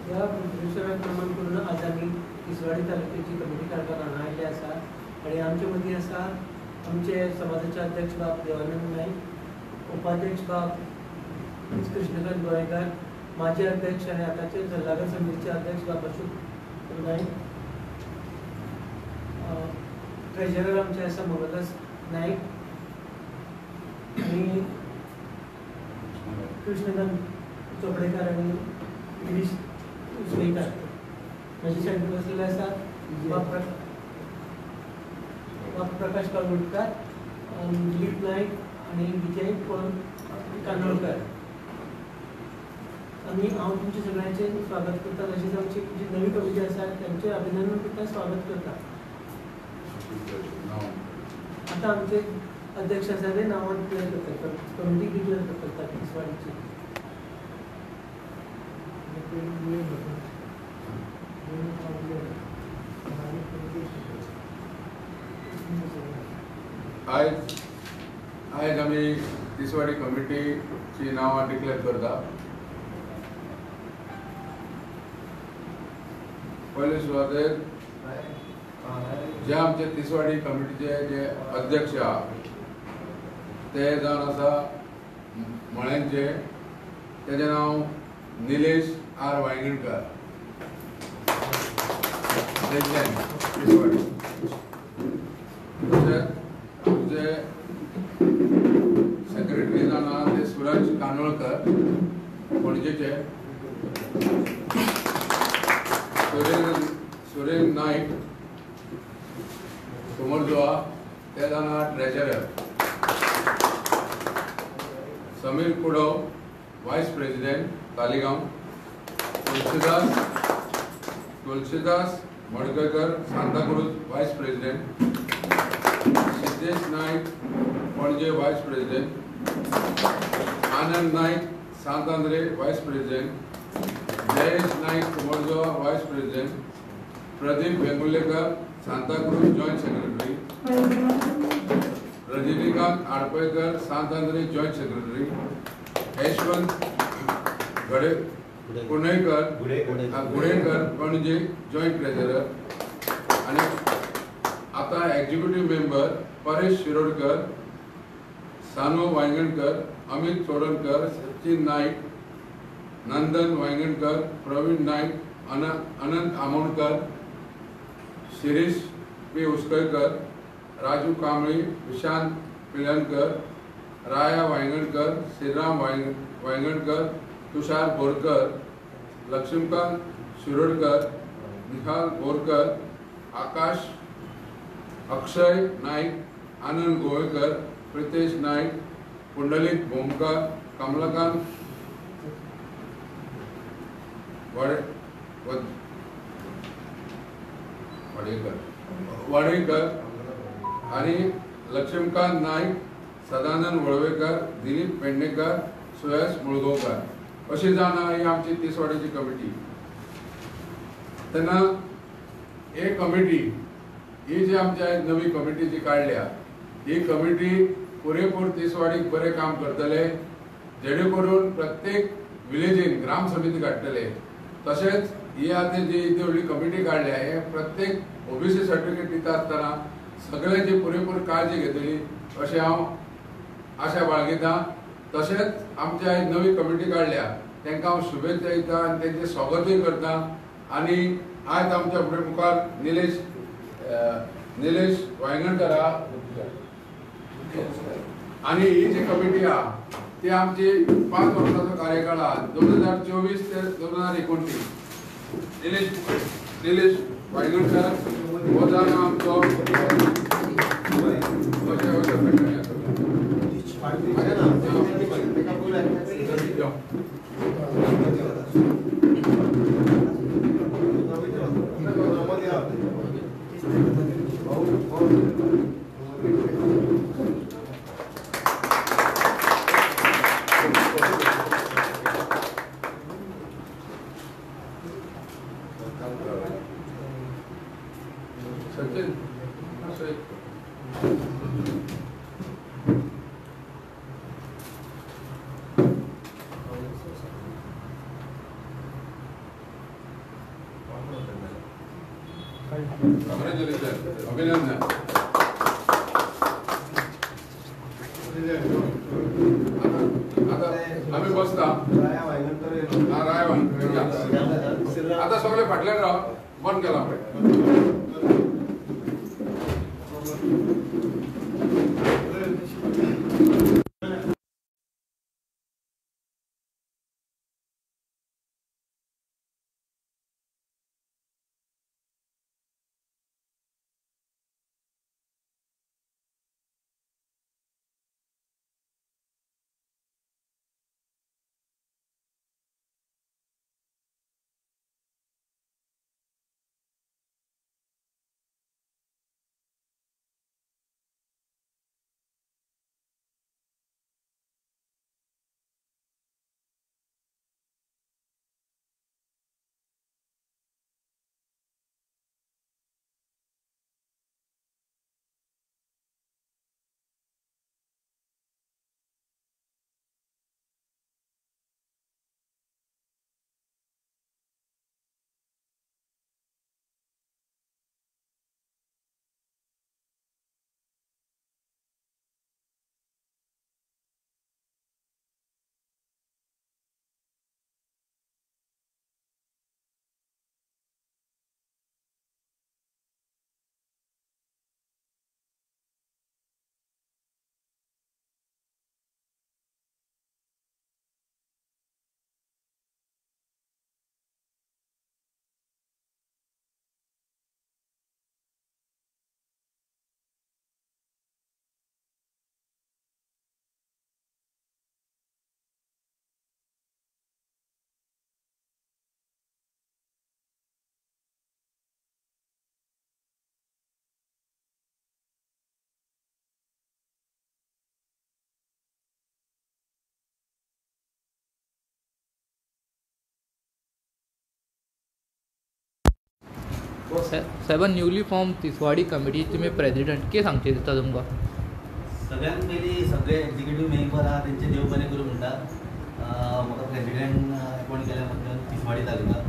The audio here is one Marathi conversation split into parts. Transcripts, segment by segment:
या विषयाक प्रमाण करून आज आमी तिसवाडी तालुक्याची कमिटी काडपाक हांगा आयिल्ले आसा आनी आमचे मदीं आसा आमचे समाजाचे अध्यक्ष बाब देवानंद नाईक, उपाध्यक्ष बाब कृष्णकांत गोयेकर, माजी अध्यक्ष आनी आतांचे सल्लागार समितीचे अध्यक्ष बाब अशोक नाईक, ट्रेजरर आमचे आसा मंगलदास नाईक आनी कृष्णकांत चोपडेकर आनी गिरीश उसळीकर. माझी सायडीन बसलेले आसा बाब प्रकाश काळुटकर, दिलीप नाईक आनी विजय कानोळकर. आनी हांव तुमचे सगळ्यांचे स्वागत करता. तशेंच आमची जी नवी कमिटी आसा त्यांचे अभिनंदन करता, स्वागत करता. आता आमचे अध्यक्ष आसा ते नांवां डिक्लेअर करतात, कमिटी डिक्लेअर करतात तिसवाडीची. आज आम्ही तिसवाडी कमिटीची नावां डिक्लेअर करता. पहिले सुवातेर जे आमचे तिसवाडी कमिटीचे जे अध्यक्ष आहात ते जावन आसा मळ्यांचे, तेजें नांव निलेश आर वांयगणकर. तिसवाडी तशेंच आमचे सेक्रेटरी जावन आहा ते सूरज कानोळकर पणजेचे. सुरेंद्र नाईक कुमरजुआ ते जावन आहा ट्रेजरर. समीर कुडव वायस प्रेसिडेंट तालिगांव. तुलसीदास मडकयकर सांताक्रूज वायस प्रेसिडेंट. सिद्धेश नाईक पणजे वायस प्रेसिडेंट. आनंद नाईक सांतांद्रे वायस president. Jayesh Naik Kumbharjua vice president. Pradeep Vengurlekar Santacruz joint secretary. Rajanikant Adpaikar Santandre joint secretary. Yashwant Gudekar Panje joint treasurer. आणि आता executive member Paresh Shirodkar, Sanu Vaingankar, Amit Chodankar, Sachin Naik, Nandan Vaingankar, Pravin Naik, Anant Amonkar, Shirish P Uskaikar, Raju Kambli, Vishant Pilankar, Raya Vaingankar, Shriram Vaingankar, Tushar Borkar, Laxmikant Shirodkar, Nihal Borkar, Akash Akshay Naik, Anand Govekar, Pritesh Naik, Pundalik Bhomkar, Kamalakant Wadekar आणि लक्ष्मीकांत नाईक, सदानंद वळवेकर, दिलीप पेडणेकर, सुयश मुळगांवकर. अशी जावन ही आमची तिसवाडीची कमिटी. तेन्ना हे कमिटी ही जी आमच्या नवी कमिटी जी काढल्या ही कमिटी पुरेपूर तिसवाडीक बरें काम करतले, जेणे करून प्रत्येक विलेजीन ग्राम समिती काडटले. तशेंच ही आतां जी व्हडली कमिटी काडल्या हे प्रत्येक ओबीसी सर्टिफिकेट दिता आसतना सगळ्यांची पुरेपूर काळजी घेतली अशें हांव आशा बाळगिता. तशेंच आमची आयज नवी कमिटी काडल्या तांकां हांव शुभेच्छा दिता आनी तेंचें स्वागतूय करता. आनी आयज आमच्या फुडें मुखार निलेश वांयगणकर आहा आनी ही जी कमिटी आहा ती आमची 5 वर्सांचो कार्यकाळ आहा, 2024 ते 2029. निलेश वांयगणकर हो जावन आमचो कॉंग्रॅच्युलेशन, अभिनंदन. आता आम्ही बसता आता सगळे फाटल्यान राव बंद केला साहेब न्यूली फॉर्म तिसवाडी कमिटी तुम्ही प्रेसिडेंट कितें सांगचे दिसता तुमकां? सगळ्यात पयलीं सगळे एक्झिक्युटीव मेंबर आहा तेंचे देव बरें करूं म्हणटा. म्हाका प्रेसिडेंट अपॉयंट केल्या बद्दल तिसवाडी तालुका.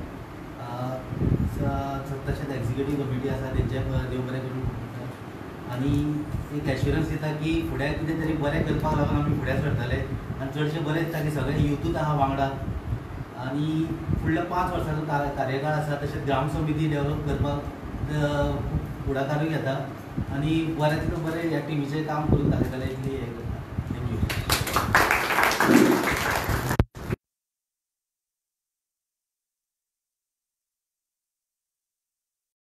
तशेंच एक्झिक्युटीव कमिटी आसा तेंचे देव बरें करूं म्हणटा. आनी एक एश्युरन्स दिता की फुडें कितें तरी बरें करपाक लागून आमी फुडें सरतले आनी चडशे बरें दिसता की सगळे युथूच आहा वांगडा. आनी फुडल्या 5 वर्सांचो कार्यकाळ आसा तशेंच ग्राम समिती डेव्हलप करपाक फुडाकारूय घेता आनी बऱ्यांतलो बरें ह्या टिमीचें काम करून दाखयतले इतली हें करता.